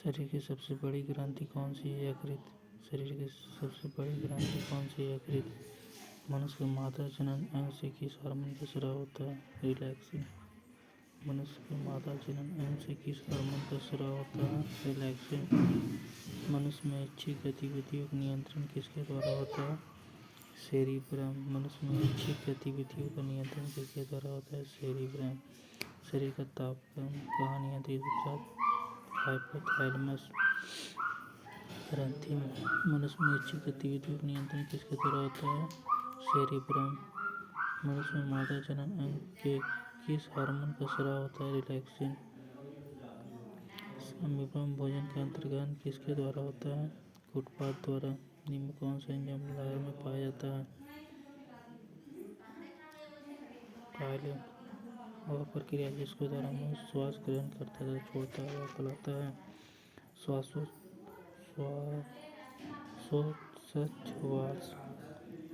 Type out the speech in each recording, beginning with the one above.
शरीर की सबसे बड़ी ग्रंथि कौन सी है? यकृत। शरीर की सबसे बड़ी ग्रंथि कौन सी है? यकृत। मनुष्य के मादा जनन अंग से किस हार्मोन का स्राव होता है? रिलैक्सिन। मनुष्य के मादा जनन अंग से किस हार्मोन का स्राव होता है? रिलैक्सिन। मनुष्य में ऐच्छिक गतिविधियों का नियंत्रण किसके द्वारा होता है? सेरिब्रम। मनुष्य में ऐच्छिक गतिविधियों का नियंत्रण किसके द्वारा होता है? सेरिब्रम। शरीर का तापक्रम कहाँ नियंत्रित होता है? हाइपोथैलेमस ग्रंथि में। मनुष्य में ऐच्छिक गतिविधियों का नियंत्रण किसके द्वारा होता है? सेरिब्रम। मनुष्य में मादा जनन अंग के किस हार्मोन का स्राव होता है? रिलैक्सिन। अमीबा में भोजन का अंतर्ग्रहण किसके द्वारा होता है? उत्पाद द्वारा। निम्न में कौन सा एंजाइम लार में पाया जाता है? काइलिन। वह प्रक्रिया जिसके द्वारा मनुष्य श्वास ग्रहण करता है तथा छोड़ता है वह कहलाता है श्वासोच्छ्वास।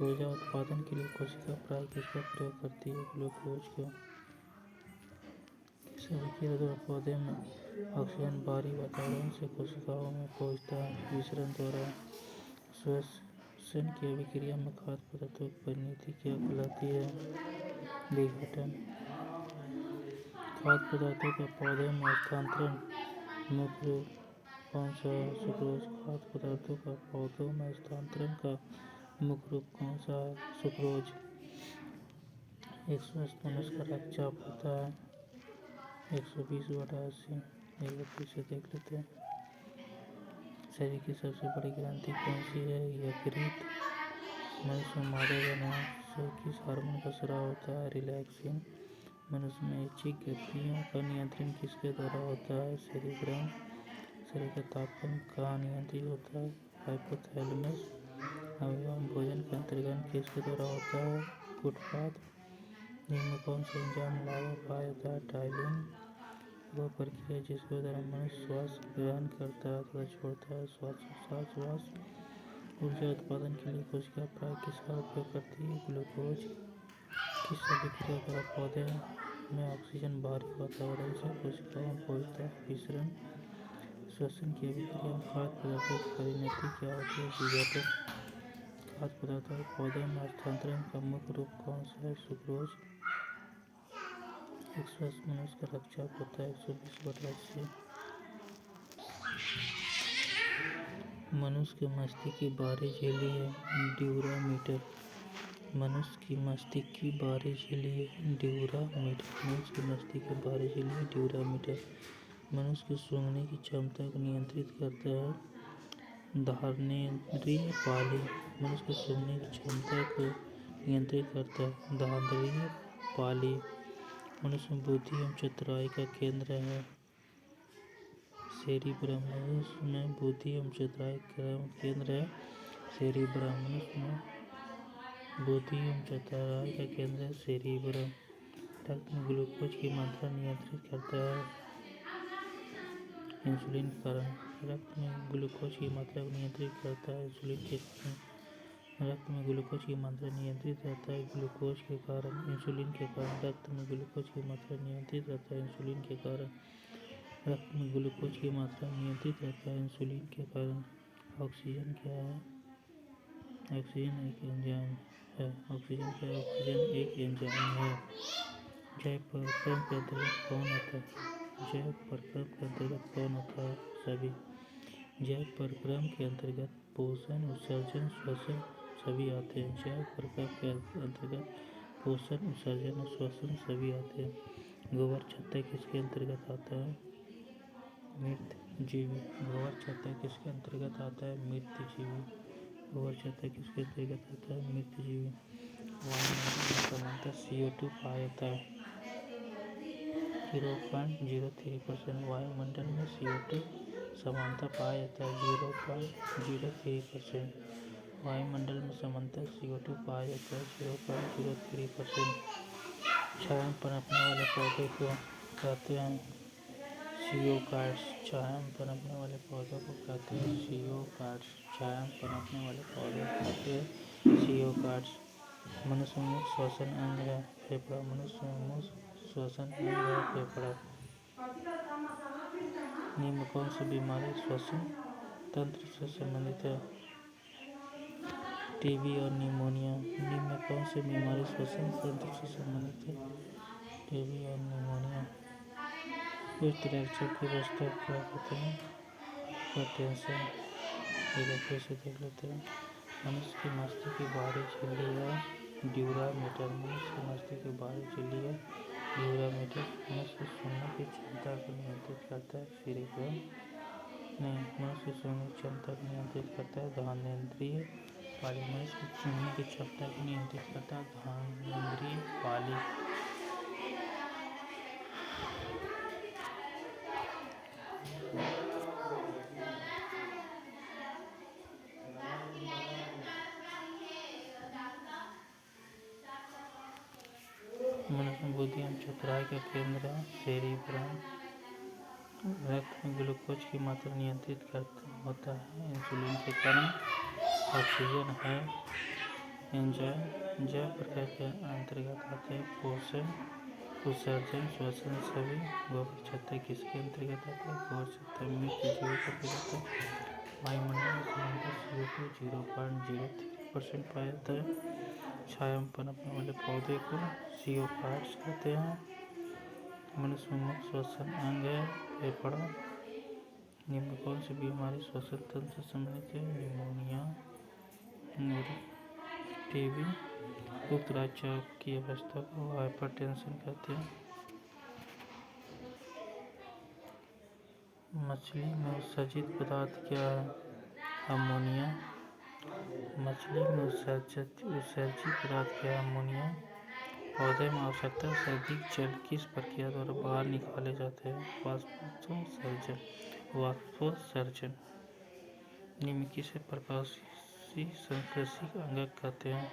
ऊर्जा उत्पादन के लिए कोशिका प्राय किसका प्रयोग करती है? ग्लूकोज का। किस अभिक्रिया द्वारा पौधे में ऑक्सीजन बाहरी वातावरण से कोशिकाओं में पहुंचता है? विसरण द्वारा। श्वसन की अभिक्रिया में खाद्य पदार्थों की परिणति क्या कहलाती है? विघटन। खाद्य पदार्थों का पौधे में हस्तांतरण मुख्य रूप कौन सा है? सुक्रोज। खाद्य पदार्थों का पौधों में हस्तांतरण का मुख्य रूप कौन सा है? सुक्रोज। एक स्वस्थ मनुष्य का रक्तचाप होता है 120/80। एक बार फिर से देख लेते हैं। शरीर की सबसे बड़ी ग्रंथि कौन सी है? यकृत। मनुष्य में मादा जनन से किस हार्मोन का स्राव होता है? रिलैक्सिन। मनुष्य में ऐच्छिक गतियों का नियंत्रण किसके द्वारा होता है? सेरिब्रम। शरीर का तापक्रम कहाँ नियंत्रित होता है? हाइपोथैलेमस। अमीबा में भोजन का अंतर्ग्रहण किसके द्वारा होता है? उत्पाद। निम्न में कौन सा एंजाइम लार में पाया जाता है? टाइलिन। वह प्रक्रिया जिसके द्वारा मनुष्य श्वास ग्रहण करता है तथा छोड़ता है श्वासोच्छ्वास। ऊर्जा उत्पादन के लिए कोशिका प्राय किसका उपयोग करती है? ग्लूकोज। किस अभिक्रिया द्वारा पौधे में ऑक्सीजन बाहरी वातावरण से कोशिकाओं में पहुंचता है? विसरण। श्वसन की अभिक्रिया में खाद्य पदार्थों की परिणति क्या होती है? विघटन। खाद्य पदार्थों के पौधे में हस्तांतरण का मुख्य रूप कौन सा है? सुक्रोज। एक स्वस्थ मनुष्य का रक्तचाप होता है 120/80। मनुष्य के मस्तिष्क की बाहरी झिल्ली है ड्यूरामीटर। मनुष्य की मस्तिष्क की बाहरी झिल्ली है ड्यूरामीटर। मनुष्य के मस्तिष्क की बाहरी झिल्ली है ड्यूरामीटर। मनुष्य की सूंघने की क्षमता को नियंत्रित करता है धारणेन्द्रिय पाली। मनुष्य की सूंघने की क्षमता को नियंत्रित करता है धारणेन्द्रिय पाली। मनुष्य में बुद्धि एवं चतुराई का केंद्र है सेरिब्रम। मनुष्य में बुद्धि एवं चतुराई का केंद्र है सेरिब्रम। मनुष्य में बुद्धि एवं चतुराई का केंद्र है सेरिब्रम। रक्त में ग्लूकोज की मात्रा नियंत्रित करता है इंसुलिन के कारण। रक्त में ग्लूकोज की मात्रा को नियंत्रित करता है इंसुलिन के कारण। रक्त में ग्लूकोज की मात्रा नियंत्रित रहता है ग्लूकोज के कारण इंसुलिन के कारण। रक्त में ग्लूकोज की मात्रा नियंत्रित रहता है इंसुलिन के कारण। रक्त में ग्लूकोज की मात्रा नियंत्रित रहता है इंसुलिन के कारण। ऑक्सीजन क्या है? ऑक्सीजन एक एंजाइम है। ऑक्सीजन क्या है? ऑक्सीजन एक एंजाइम है। जैव प्रक्रम के अंतर्गत कौन आता है? जैव प्रक्रम के अंतर्गत कौन आता है? सभी। जैव प्रक्रम के अंतर्गत पोषण उत्सर्जन श्वसन सभी आते हैं। जैव प्रक्रम के अंतर्गत पोषण उत्सर्जन और श्वसन सभी आते हैं। गोबर छत्ता किसके अंतर्गत आता है? मृत जीवी। गोबर छत्ता किसके अंतर्गत आता है? मृत जीवी। गोबर छत्ता किसके अंतर्गत आता है? मृत जीवी। वायुमंडल में सामान्यतः CO2 पाया जाता है 0.03%। वायुमंडल में CO2 सामान्यतः पाया जाता है 0.03%। वायुमंडल में सामान्यतः CO2 पाया जाता है 0.03%। छाया पनपने वाले पौधे को कहते हैं जियोकार्ड्स। छाया में पनपने वाले पौधों को कहते हैं जियोकार्ड्स। छाया में पनपने वाले पौधे को कहते हैं जियोकार्ड्स। मनुष्य में मुख्य श्वसन अंग है फेफड़ा। मनुष्य में मुख्य श्वसन अंग है फेफड़ा। निम्न कौन सी बीमारी श्वसन तंत्र से संबंधित है? टीबी और निमोनिया। निम्न कौन सी बीमारी श्वसन तंत्र से संबंधित है? टीबी और निमोनिया। उच्च रक्तचाप की अवस्था को क्या कहते हैं? हाइपरटेंशन। एक बार फिर से देख लेते हैं। मनुष्य की मस्तिष्क की बाहरी झिल्ली या ड्यूरामेटर। मनुष्य की मस्तिष्क की बाहरी झिल्ली या ड्यूरामेटर मनुष्य सुनने की क्षमता को नियंत्रित करता है। सेरेब्रम नहीं, मनुष्य सुनने की क्षमता को नियंत्रित करता है घ्राणेंद्रिय पाली। मनुष्य सुनने की क्षमता को नियंत्रित करता है घ्राणेंद्रिय पाली। मनुष्य में बुद्धि एवं चतुराई का केंद्र है सेरिब्रम। रक्त में ग्लूकोज की मात्रा नियंत्रित होता है इंसुलिन के कारण। ऑक्सीजन है एंजाइम। जैव प्रक्रिया के अंतर्गत आते हैं पोषण, उत्सर्जन, श्वसन। सभी गोबर छत्ते किसके अंतर्गत आता है? गोबर छत्ते। मृत जीवों का प्रजाति वायुमंडल में सामान्यतः CO2 0.03% पाया जाता है। छाया में पनपने वाले पौधे को जियोपाइट्स कहते हैं। मनुष्य में मुख्य श्वसन अंग है फेफड़ा। निम्न कौन सी बीमारी श्वसन तंत्र से संबंधित है? Pneumonia, TB. उच्च रक्तचाप की अवस्था को हाइपरटेंशन कहते हैं। मछली में उत्सर्जित पदार्थ क्या है? अमोनिया। मछली में उत्सर्जित पदार्थ क्या है? अमोनिया। पौधे में आवश्यकता से अधिक जल किस प्रक्रिया द्वारा बाहर निकाले जाते हैं? वाष्पोत्सर्जन। निम्न किसे प्रकाशीय संश्लेषी अंगक कहते हैं?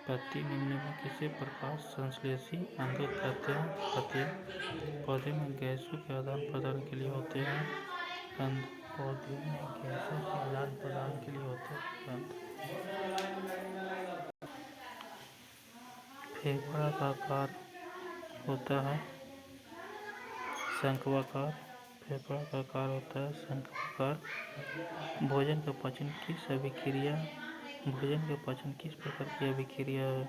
पत्ती। निम्न में किसे प्रकाश संश्लेषी अंगक कहते हैं? पत्ती। पौधे में गैसों के आदान प्रदान के लिए होते हैं रंध्र। पौधे में गैसों के आदान प्रदान के लिए होते हैं रंध्र। फेफड़ा का आकार होता है शंक्वाकार। फेफड़ा का आकार होता है शंक्वाकार। भोजन का पाचन किस प्रकार की अभिक्रिया है?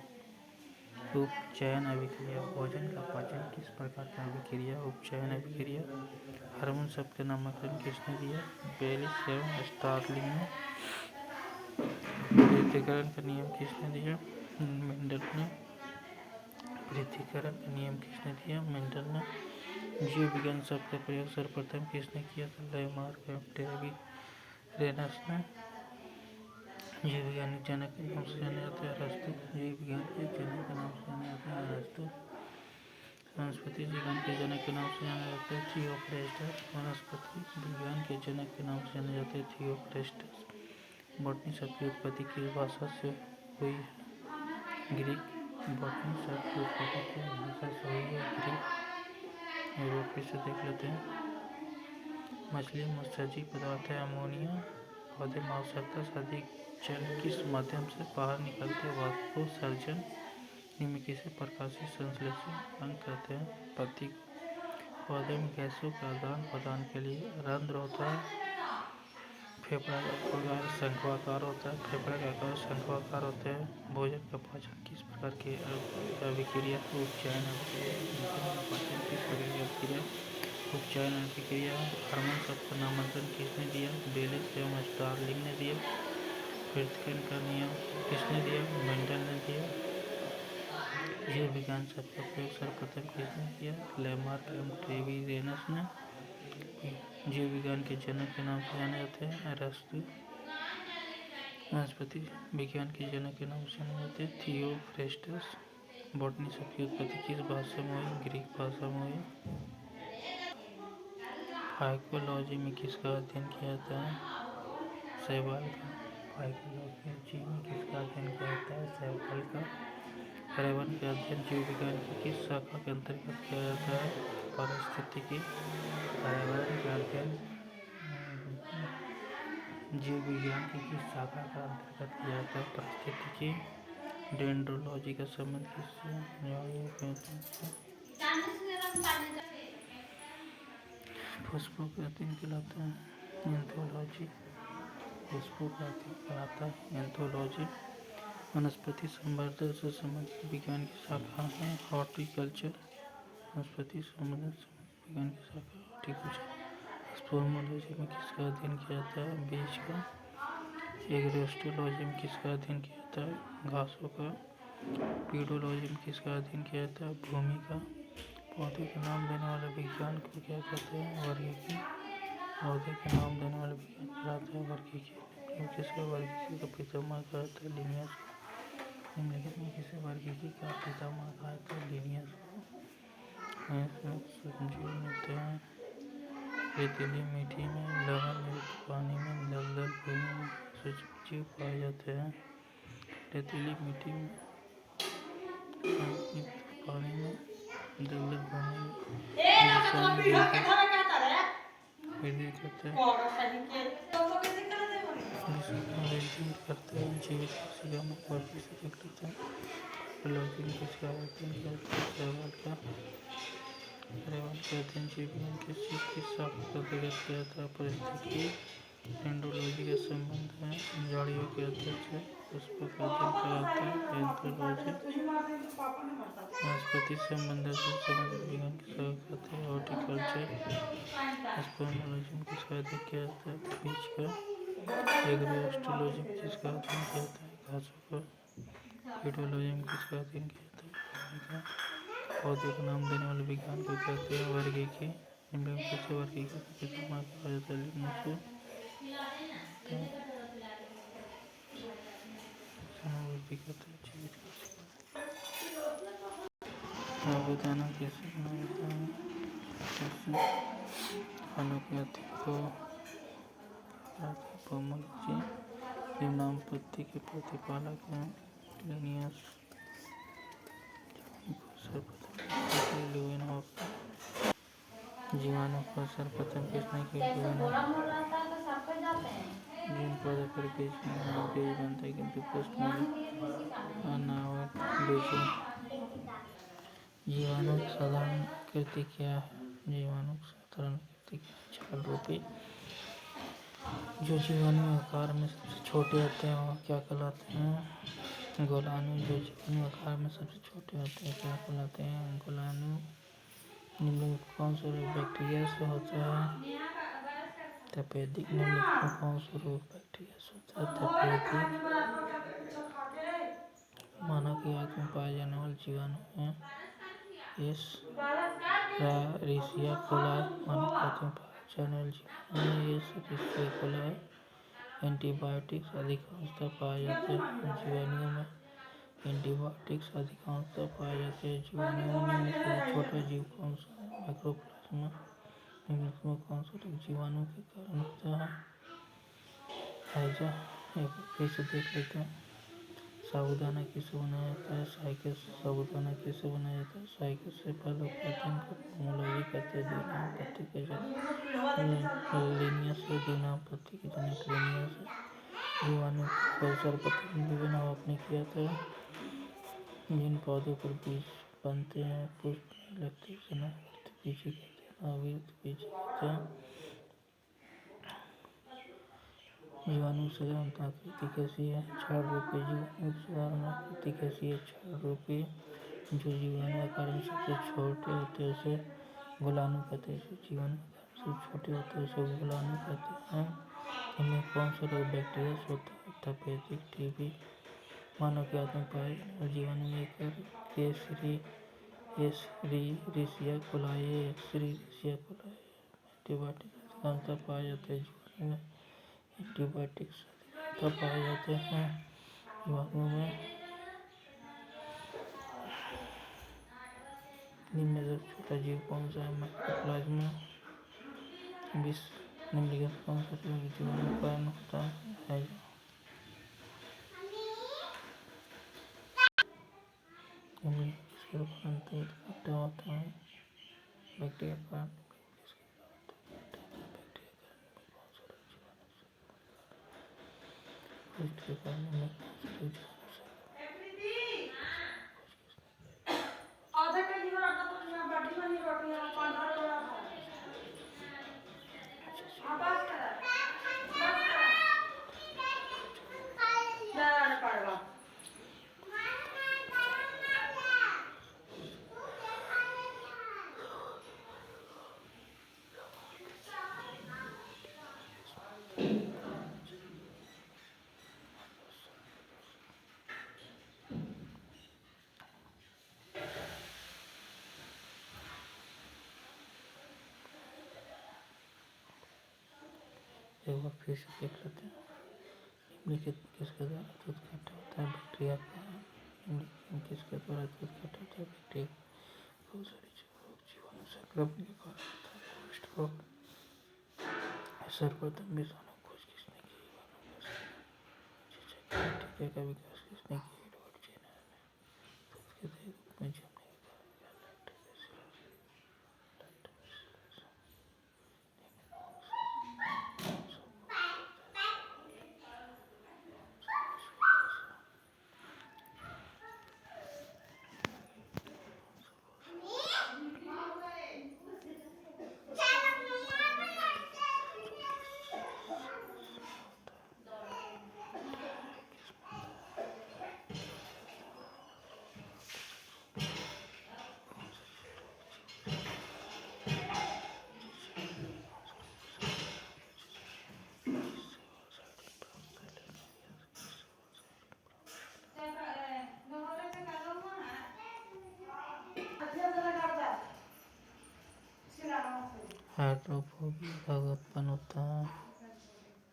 उपचयन अभिक्रिया। भोजन का पाचन किस प्रकार की अभिक्रिया? उपचयन अभिक्रिया। हार्मोन शब्द का नामकरण किसने दिया? बेलिस एवं स्टार्लिंग ने। पृथक्करण का नियम किसने दिया? मेंडल ने। पृथक्करण का नियम किसने दिया? मेंडल ने। जीव विज्ञान शब्द का प्रयोग सर्वप्रथम किसने किया था? लेमार्क एवं ट्रेवीरेनस ने। जीव विज्ञान के जनक के नाम से जाने जाते हैं अरस्तु। जीव विज्ञान के जनक के नाम से जाने जाते हैं अरस्तु। वनस्पति विज्ञान के जनक के नाम से जाने जाते हैं थियोफ्रेस्टस। वनस्पति विज्ञान के जनक के नाम से जाने जाते हैं थियोफ्रेस्टस। बॉटनी शब्द की उत्पत्ति किस भाषा से हुई है? ग्रीक। बॉटनी शब्द की उत्पत्ति किस भाषा से हुई है? ग्रीक। एक बार फिर से देख लेते हैं। मछली में उत्सर्जित पदार्थ है अमोनिया। पौधे में आवश्यकता से अधिक जल किस माध्यम से बाहर निकलते हैं? वाष्पोत्सर्जन। निम्न किसे प्रकाशीय संश्लेषी अंग कहते हैं? पत्ती को। पौधे में गैसों के आदान प्रदान के लिए रंध्र होता है। फेफड़ा का आकार शंक्वाकार होता है। फेफड़ा का आकार शंक्वाकार होता है। भोजन का पाचन किस प्रकार की अभिक्रिया? उपचयन अभिक्रिया। भोजन का पाचन किस प्रकार की अभिक्रिया? उपचयन अभिक्रिया। हार्मोन शब्द का नामकरण किसने दिया? बेलिस एवं स्टार्लिंग ने दिया। पृथक्करण का नियम किसने दिया? मेंडल ने दिया। जीव विज्ञान शब्द का प्रयोग सर्वप्रथम किसने किया? लेमार्क एवं ट्रेवीरेनस ने। जीव विज्ञान के जनक के नाम से जाने जाते हैं अरस्तु। वनस्पति विज्ञान के जनक के नाम से जाने जाते हैं थियोफ्रेस्टस। बॉटनी शब्द की उत्पत्ति किस भाषा में हुई? ग्रीक भाषा में हुई। फाइकोलॉजी में किसका अध्ययन किया जाता है? शैवाल का। फाइकोलॉजी में किसका अध्ययन किया जाता है? शैवाल का। पर्यावरण का अध्ययन जीव विज्ञान की किस शाखा के अंतर्गत किया जाता है? पारिस्थितिकी। पर्यावरण का अध्ययन जीव विज्ञान की किस शाखा का अंतर्गत किया जाता है? पारिस्थितिकी। डेंड्रोलॉजी का संबंध किससे है? पुष्पोग्रथीन कहलाता है। एंथोलॉजी पुष्पोग्रथीन कहलाता है। एंथोलॉजी वनस्पति संवर्धन से संबंधित विज्ञान की शाखा है। हॉर्टिकल्चर वनस्पति संवर्धन से संबंधित विज्ञान की शाखा हॉर्टिकल्चर। स्पोर्मोलॉजी में किसका अध्ययन किया जाता है? बीज का। एग्रोस्टोलॉजी में किसका अध्ययन किया जाता है? घासों का। पीडोलॉजी में किसका अध्ययन किया जाता है? भूमि का। पौधे के नाम देने वाले विज्ञान को क्या कहते हैं? वर्गीकी। पौधे के नाम देने वाले विज्ञान कहलाता है वर्गीकी। किसका वर्गीकी का पितामह कहा जाता है? लिनियस को। निम्नलिखित में किसे वर्गीकी का पितामह कहा जाता है? लिनियस को। सूक्ष्मजीव मिलते हैं रेतीली मिट्टी में, लवण युक्त पानी में, दलदल भूमि में। सूक्ष्मजीव पाए जाते हैं रेतीली मिट्टी में, लवण युक्त पानी में, दलदल भूमि में। वृद्धि करते हैं जीवित कोशिका में वर्गी से देख लेते हैं। पैथोलॉजी में किसका अध्ययन किया जाता है? शैवाल का। अध्ययन जीव विज्ञान किस चीज की शाखा का अंतर्गत किया जाता है? पारिस्थितिकी। एंडोलॉजी का संबंध है झाड़ियों के अध्यक्ष से पुष्पों का अध्ययन कराता है। एंथोलॉजी वनस्पति संबंध से संबंधित विज्ञान की शाखा कहते हैं। हॉर्टिकल्चर। स्पोर्मोलॉजी में किसका अध्ययन किया जाता है? बीज का। एग्रोस्टोलॉजी में किसका अध्ययन किया जाता है? घासों का। पीडोलॉजी में किसका अध्ययन किया जाता है? भूमि का। पौधे का नाम देने वाले विज्ञान को कहते हैं वर्गीकी। निम्नलिखित में किसे वर्गीकी का पितामह कहा जाता है? लिनियस को। वृद्धि करते हैं जीवित कोशिका। साबूदाना कैसे बनाया जाता है? फलों के अध्ययन को पोमोलॉजी। निम्नानुपत्ति के प्रतिपादक हैं लिनियस। जीवाणु को सर्वप्रथम किसने किया? जिन पौधों पर बीज बनता है किंतु पुष्प में अनावृत बीज। जीवाणु की साधारण आकृति क्या है? जीवाणु की साधारण आकृति क्या है? छाल रूपी। जो जीवाणु आकार में सबसे छोटे होते हैं वह क्या कहलाते हैं? गोलाणु। जो जीवाणु आकार में सबसे छोटे होते हैं क्या कहलाते हैं? गोलाणु। निम्नलिखित कौन सा रोग बैक्टीरिया से होता है? तपेदिक। निम्नलिखित में कौन सा रोग बैक्टीरिया से होता है? तपेदिक। मानव की आंत में पाए जाने वाले जीवाणु हैं एस्चेरिशिया कोलाई। मानव की आंत में पाए जाने वाले जीवाणु हैं एस्चेरिशिया कोलाई। एंटीबायोटिक्स अधिकांशतः पाए जाते हैं जीवाणुओं में। एंटीबायोटिक्स अधिकांशतः पाए जाते हैं जीवाणुओं में। सबसे छोटा जीव कौन सा है? माइक्रोप्लाज्मा। निम्नलिखित में कौन सा रोग जीवाणु के कारण होता है? हैजा। एक फिर से देख लेते हैं। साबूदाना किससे बनाया जाता है? साइकस से। साबूदाना किससे बनाया जाता है? साइकस से। फलों के अध्ययन को पोमोलॉजी कहते हैं। द्विनाम पत्ती के जनक लिनियस है। द्विनाम पत्ती के जनक लिनियस है। जीवाणु को सर्वप्रथम विभिन्न आपने किया था। जिन पौधों पर बीज बनते हैं पुष्प नहीं लगते उसे अनावृत बीजी कहते हैं। अनावृत बीजी कहते हैं। जीवाणु की साधारण आकृति कैसी है? छाल रूपी। जीवाणु की साधारण आकृति कैसी है? छाल रूपी। जो जीवाणु आकार में सबसे छोटे होते हैं उसे गोलाणु कहते हैं। जो जीवाणु आकार में सबसे छोटे होते हैं उसे गोलाणु कहते हैं। इनमें कौन सा रोग बैक्टीरिया से होता है? तपेदिक। टीबी। मानव की आंत में पाए जाने वाले जीवाणु एस्चेरिशिया कोलाई। एस्चेरिशिया कोलाई। एंटीबायोटिक्स अधिकांशतः पाए जाते हैं जीवाणुओं में। एंटीबायोटिक्स अधिकांशतः पाए जाते हैं जीवाणुओं में। निम्न में सबसे छोटा जीव कौन सा है? माइक्रोप्लाज्मा। निम्नलिखित कौन सा रोग जीवाणु के कारण होता है? निम्नलिखित किसके कारण दूध खट्टा होता है? बैक्टीरिया के कारण। निम्नलिखित किसके कारण दूध खट्टा होता है? बैक्टीरिया के कारण। निम्नलिखित कौन सा रोग जीवाणु से? कुष्ठ के कारण। निम्नलिखित कौन सा रोग जीवाणु से? एक बार फिर से देख लेते हैं। निम्नलिखित किसके द्वारा दूध इकट्ठा होता है? बैक्टीरिया का। निम्नलिखित किसके द्वारा दूध इकट्ठा होता है? बैक्टीरिया। बहुत सारे जीवाणु संक्रमण के कारण होता है। कुष्ठ रोग। सर्वप्रथम विषाणु खोज किसने की? टीके का विकास किसने किया? एडवर्ड जेनर ने। दूध के दही रूप में जमने के कारण क्या? लैक्टोबैसिलस। हाइड्रोफोबिक रोग उत्पन्न होता है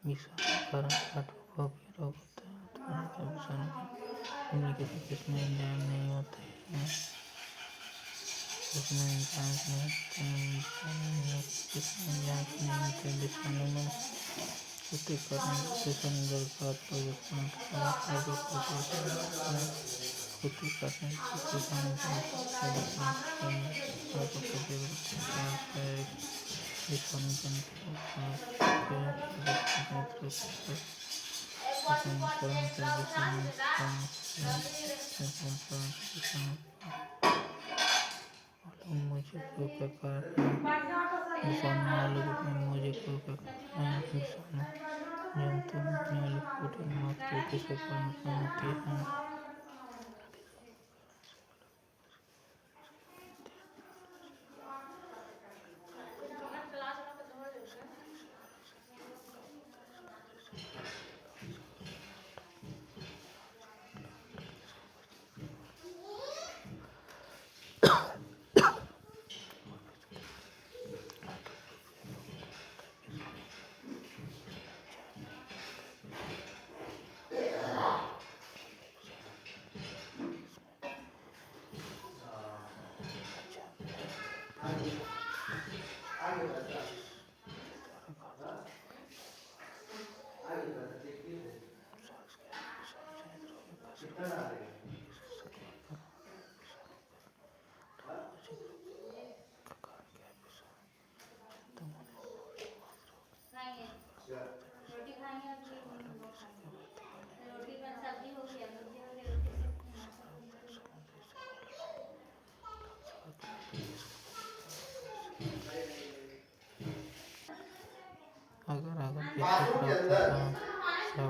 विषाणु के कारण। हाइड्रोफोबिक रोग उत्पन्न होता है विषाणु के। निम्नलिखित में किसमें एंजाइम नहीं होते हैं? किसमें एंजाइम्स नहीं होते हैं? किसमें एंजाइम्स नहीं होते? विषाणु में क्षति करने विषाणु गर्भपात पर उत्पन्न होता है। हाइड्रोफोबिक क्षति करने विषाणु गर्भपात पर उत्पन्न होता है। हाइड्रोफोबिक विषाणु जनित रोग के जनित रूप से विषाणु विषाणु मालूम मुझे कोई प्रकार है। विषाणु मालूम मुझे कोई प्रकार है। विषाणु जंतु में वाली प्रोटीन मात्र किसके कारण उत्पन्न होती है?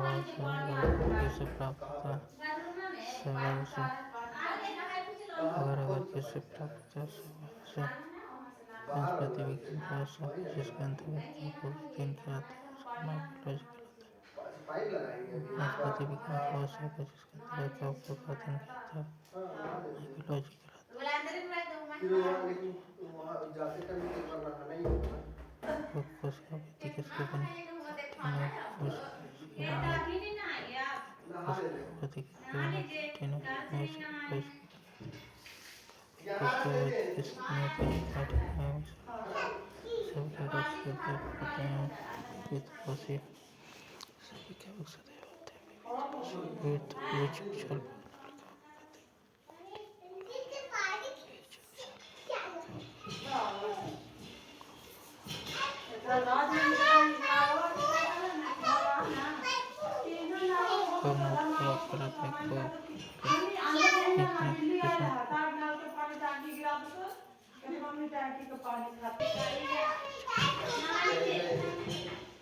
अगर किससे प्राप्त होता है? सहवाग से। अगर किससे प्राप्त होता है? सहवाग से। वनस्पति विज्ञान का शाखा जिसके अंतर्गत जीव को अध्ययन किया जाता है उसका नाम बायोलॉजी कहलाता है। वनस्पति विज्ञान का शाखा जिसके अंतर्गत जीव का अध्ययन किया जाता है बायोलॉजी कहलाता है। कोशिका भित्ति किसकी बनी?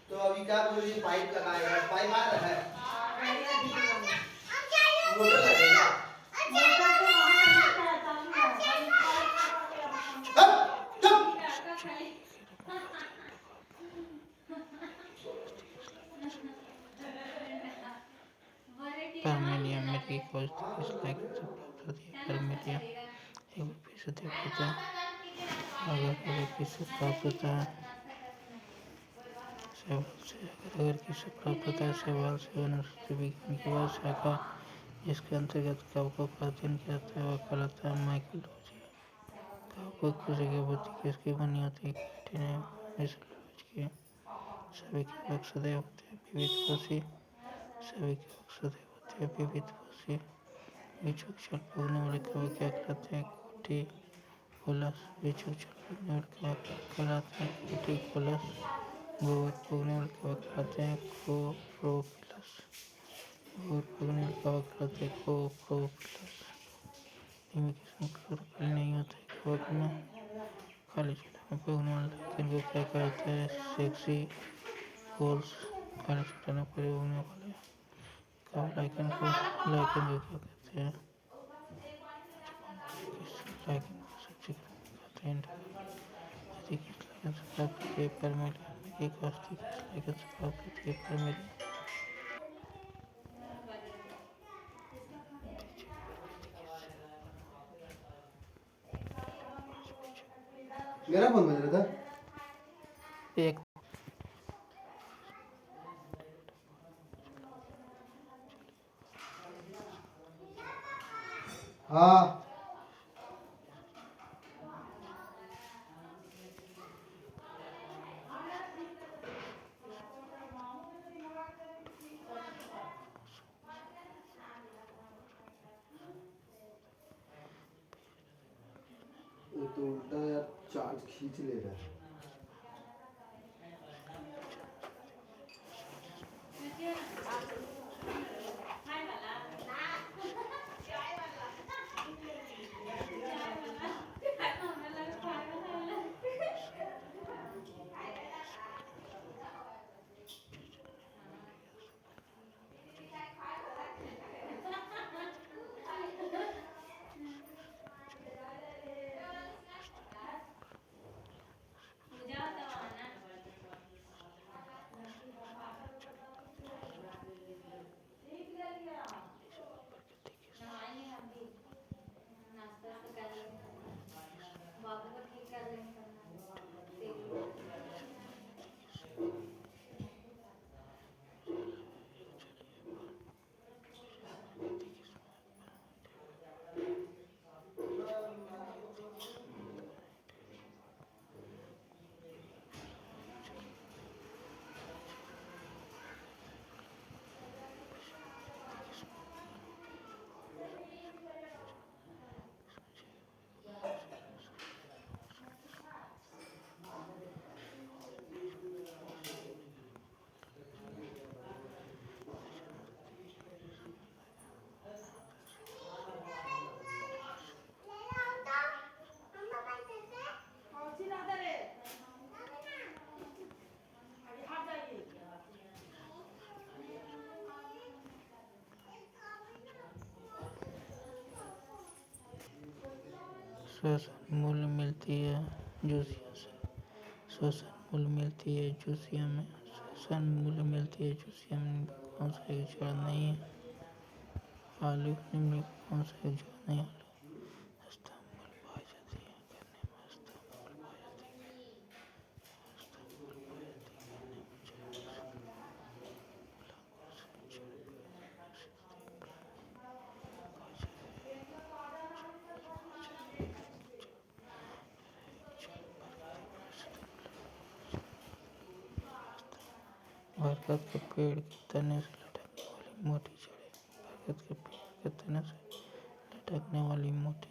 तो अभी क्या बोलिए पाइप लगाएगा पाइप आ रहा है मोटर लगेगा मोटर तो परमेलिया अमेरिकी खोज किस लेखक से प्राप्त होती है? परमेलिया एक बार फिर से देख लेते हैं। अगर किससे प्राप्त होता है? शैवाल से अगर किसे प्राप्त होता है। शैवाल से वनस्पति विज्ञान की वह शाखा जिसके अंतर्गत कवकों का अध्ययन किया जाता है वह कहलाता है माइकोलॉजी। कवकों कोशिका भौतिकी इसकी बनी होती है केराटिन एवं म्यूसिलेज की। सभी कवक सदैव होते हैं विविध पोषी। सभी कवक सदैव होते हैं विविध पोषी। बिच्छू के जल पर उगने वाले कवक क्या कहलाते हैं? कोटिकोलस। बिच्छू के जल पर उगने वाले कवक कहलाते हैं कोटिकोलस। गोबर पर उगने वाले कवक कहलाते हैं कोप्रोफिलस। गोबर पर उगने वाले कवक कहलाते हैं कोप्रोफिलस। धीमी किस्म का क्लोरोफिल नहीं होता है कवक में। खाली जगह में उगने वाले लाइकेन को क्या कहते हैं? Sexy holes. खाली चट्टानों पर उगने वाले लाइकेन को क्या कहते हैं? लाइकेन को सब्जी कहते हैं। यदि किस लाइकेन से प्राप्त होती है परमेलियन में की काष्ठी किस लाइकेन से प्राप्त होती है परमेलियन? मेरा फोन बज रहा था। एक हाँ ये तो उल्टा यार चार्ज खींच ले रहा है। श्वसन मूल्य मिलती है जूसिया से। श्वसन मूल्य मिलती है जूसिया में। श्वसन मूल्य मिलती है जूसिया में। कौन सा एक जोड़ नहीं है? आलू। निम्न में कौन सा एक जोड़ नहीं? आलू। स्तंभ मूल्य पाई जाती है करने में। स्तंभ मूल्य पाई जाती है स्तंभ मूल्य पाई जाती है करने में। बरगद के पेड़ के तने से लटकने वाली मोटी जड़ें। बरगद के पेड़ के तने से लटकने वाली मोटी